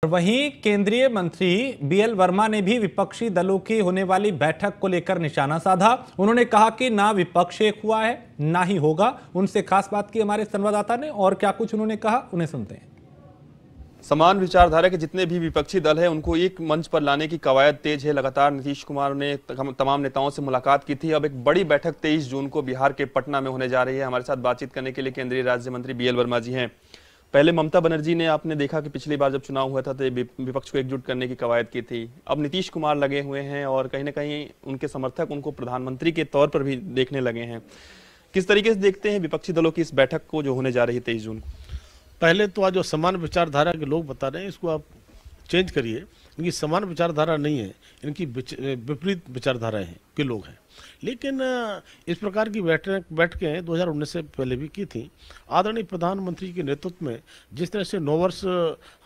वहीं केंद्रीय मंत्री बीएल वर्मा ने भी विपक्षी दलों की होने वाली बैठक को लेकर निशाना साधा। उन्होंने कहा कि ना विपक्ष एक हुआ है ना ही होगा। उनसे खास बात की हमारे संवाददाता ने, और क्या कुछ उन्होंने कहा उन्हें सुनते हैं। समान विचारधारा के जितने भी विपक्षी दल हैं उनको एक मंच पर लाने की कवायद तेज है। लगातार नीतीश कुमार ने तमाम नेताओं से मुलाकात की थी। अब एक बड़ी बैठक 23 जून को बिहार के पटना में होने जा रही है। हमारे साथ बातचीत करने के लिए केंद्रीय राज्य मंत्री बीएल वर्मा जी हैं। पहले ममता बनर्जी ने, आपने देखा कि पिछली बार जब चुनाव हुआ था तो विपक्ष को एकजुट करने की कवायद की थी। अब नीतीश कुमार लगे हुए हैं और कहीं ना कहीं उनके समर्थक उनको प्रधानमंत्री के तौर पर भी देखने लगे हैं। किस तरीके से देखते हैं विपक्षी दलों की इस बैठक को जो होने जा रही है 23 जून को? पहले तो आज जो समान विचारधारा के लोग बता रहे हैं इसको आप चेंज करिए। इनकी समान विचारधारा नहीं है, इनकी विपरीत विचारधाराएं हैं के लोग हैं। लेकिन इस प्रकार की बैठकें 2019 से पहले भी की थी। आदरणीय प्रधानमंत्री के नेतृत्व में जिस तरह से 9 वर्ष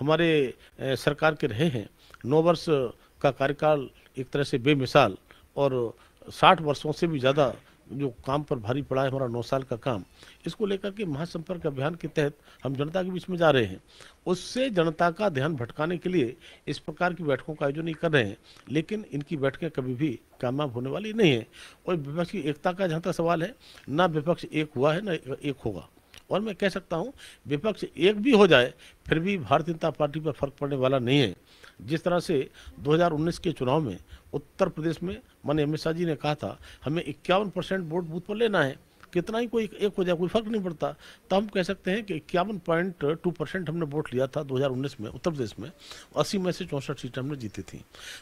हमारे सरकार के रहे हैं, 9 वर्ष का कार्यकाल एक तरह से बेमिसाल, और 60 वर्षों से भी ज़्यादा जो काम पर भारी पड़ा है हमारा 9 साल का काम, इसको लेकर के महासंपर्क अभियान के तहत हम जनता के बीच में जा रहे हैं। उससे जनता का ध्यान भटकाने के लिए इस प्रकार की बैठकों का आयोजन नहीं कर रहे हैं। लेकिन इनकी बैठकें कभी भी कामयाब होने वाली नहीं है। और विपक्ष की एकता का जहाँ तक सवाल है, ना विपक्ष एक हुआ है ना एक होगा। और मैं कह सकता हूँ विपक्ष एक भी हो जाए फिर भी भारतीय जनता पार्टी पर फर्क पड़ने वाला नहीं है। जिस तरह से 2019 के चुनाव में उत्तर प्रदेश में माननीय अमित शाह जी ने कहा था हमें 51% वोट बूथ पर लेना है, कितना ही कोई एक हो जाए कोई फर्क नहीं पड़ता, तो हम कह सकते हैं कि 51.2% हमने वोट लिया था 2019 में उत्तर प्रदेश में। 80 में से 64 सीटें हमने जीती थी।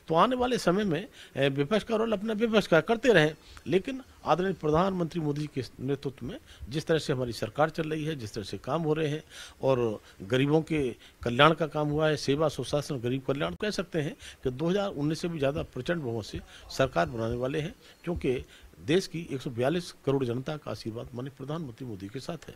तो आने वाले समय में विपक्ष का रोल अपना विपक्ष का करते रहें, लेकिन आदरणीय प्रधानमंत्री मोदी के नेतृत्व में जिस तरह से हमारी सरकार चल रही है, जिस तरह से काम हो रहे हैं और गरीबों के कल्याण का काम हुआ है, सेवा सुशासन गरीब कल्याण, कह सकते हैं कि 2019 से भी ज़्यादा प्रचंड बहुमत से सरकार बनाने वाले हैं, क्योंकि देश की 142 करोड़ जनता का आशीर्वाद माननीय प्रधानमंत्री मोदी के साथ है।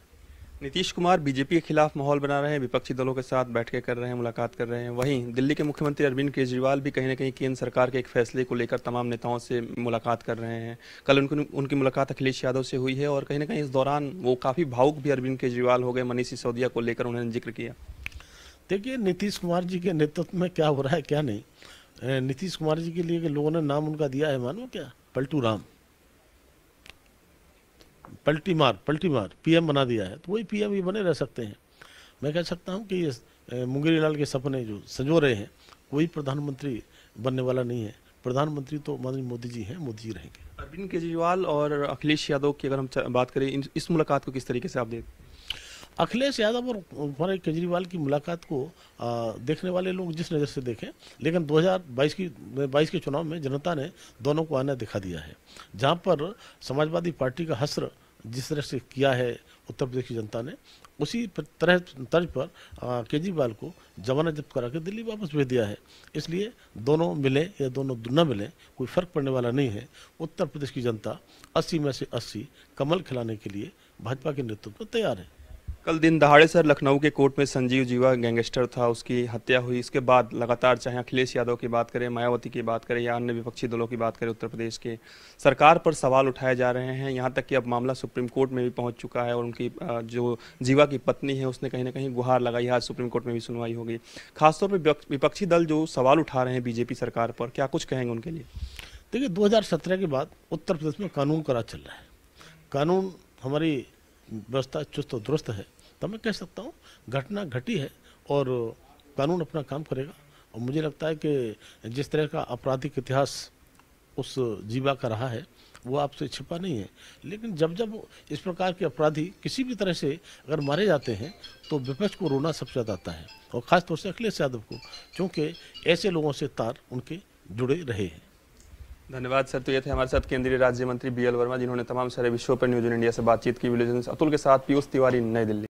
नीतीश कुमार बीजेपी के खिलाफ माहौल बना रहे हैं, विपक्षी दलों के साथ बैठकें कर रहे हैं, मुलाकात कर रहे हैं। वहीं दिल्ली के मुख्यमंत्री अरविंद केजरीवाल भी कहीं ना कहीं केंद्र सरकार के एक फैसले को लेकर तमाम नेताओं से मुलाकात कर रहे हैं। कल उनकी मुलाकात अखिलेश यादव से हुई है और कहीं ना कहीं इस दौरान वो काफ़ी भावुक भी अरविंद केजरीवाल हो गए। मनीष सिसोदिया को लेकर उन्होंने जिक्र किया। देखिए नीतीश कुमार जी के नेतृत्व में क्या हो रहा है क्या नहीं। नीतीश कुमार जी के लिए लोगों ने नाम उनका दिया है, मानो क्या, पलटू राम, पलटी मार पीएम बना दिया है। तो वही पीएम ही बने रह सकते हैं। मैं कह सकता हूं कि ये मुंगेरी लाल के सपने जो संजो रहे हैं, कोई प्रधानमंत्री बनने वाला नहीं है। प्रधानमंत्री तो माननीय मोदी जी हैं, मोदी जी रहेंगे। अरविंद केजरीवाल और अखिलेश यादव की अगर हम बात करें, इस मुलाकात को किस तरीके से आप देखते? अखिलेश यादव और हमारे केजरीवाल की मुलाकात को देखने वाले लोग जिस नज़र से देखें, लेकिन 2022 के चुनाव में जनता ने दोनों को आना दिखा दिया है। जहां पर समाजवादी पार्टी का हश्र जिस तरह से किया है उत्तर प्रदेश की जनता ने, उसी तर्ज पर केजरीवाल को जमानत जब्त करा के दिल्ली वापस भेज दिया है। इसलिए दोनों मिले या दोनों न मिले कोई फर्क पड़ने वाला नहीं है। उत्तर प्रदेश की जनता 80 में से 80 कमल खिलाने के लिए भाजपा के नेतृत्व में तैयार है। कल दिन दहाड़े सर लखनऊ के कोर्ट में संजीव जीवा गैंगस्टर था, उसकी हत्या हुई। इसके बाद लगातार चाहे अखिलेश यादव की बात करें, मायावती की बात करें या अन्य विपक्षी दलों की बात करें, उत्तर प्रदेश के सरकार पर सवाल उठाए जा रहे हैं। यहाँ तक कि अब मामला सुप्रीम कोर्ट में भी पहुँच चुका है और उनकी जो जीवा की पत्नी है उसने कहीं ना कहीं गुहार लगाई है। आज सुप्रीम कोर्ट में भी सुनवाई होगी। खासतौर पर विपक्षी दल जो सवाल उठा रहे हैं बीजेपी सरकार पर, क्या कुछ कहेंगे उनके लिए? देखिए 2017 के बाद उत्तर प्रदेश में कानून का राज चल रहा है। कानून हमारी व्यवस्था चुस्त और दुरुस्त है। तो मैं कह सकता हूँ घटना घटी है और कानून अपना काम करेगा। और मुझे लगता है कि जिस तरह का आपराधिक इतिहास उस जीवा का रहा है वो आपसे छिपा नहीं है। लेकिन जब जब इस प्रकार के अपराधी किसी भी तरह से अगर मारे जाते हैं तो विपक्ष को रोना सबसे ज़्यादा आता है, और ख़ासतौर से अखिलेश यादव को, क्योंकि ऐसे लोगों से तार उनके जुड़े रहे हैं। धन्यवाद सर। तो ये थे हमारे साथ केंद्रीय राज्य मंत्री बीएल वर्मा, जिन्होंने तमाम सारे विषयों पर न्यूज़ इंडिया से बातचीत की। वीडियो जर्नलिस्ट अतुल के साथ पीयूष तिवारी, नई दिल्ली।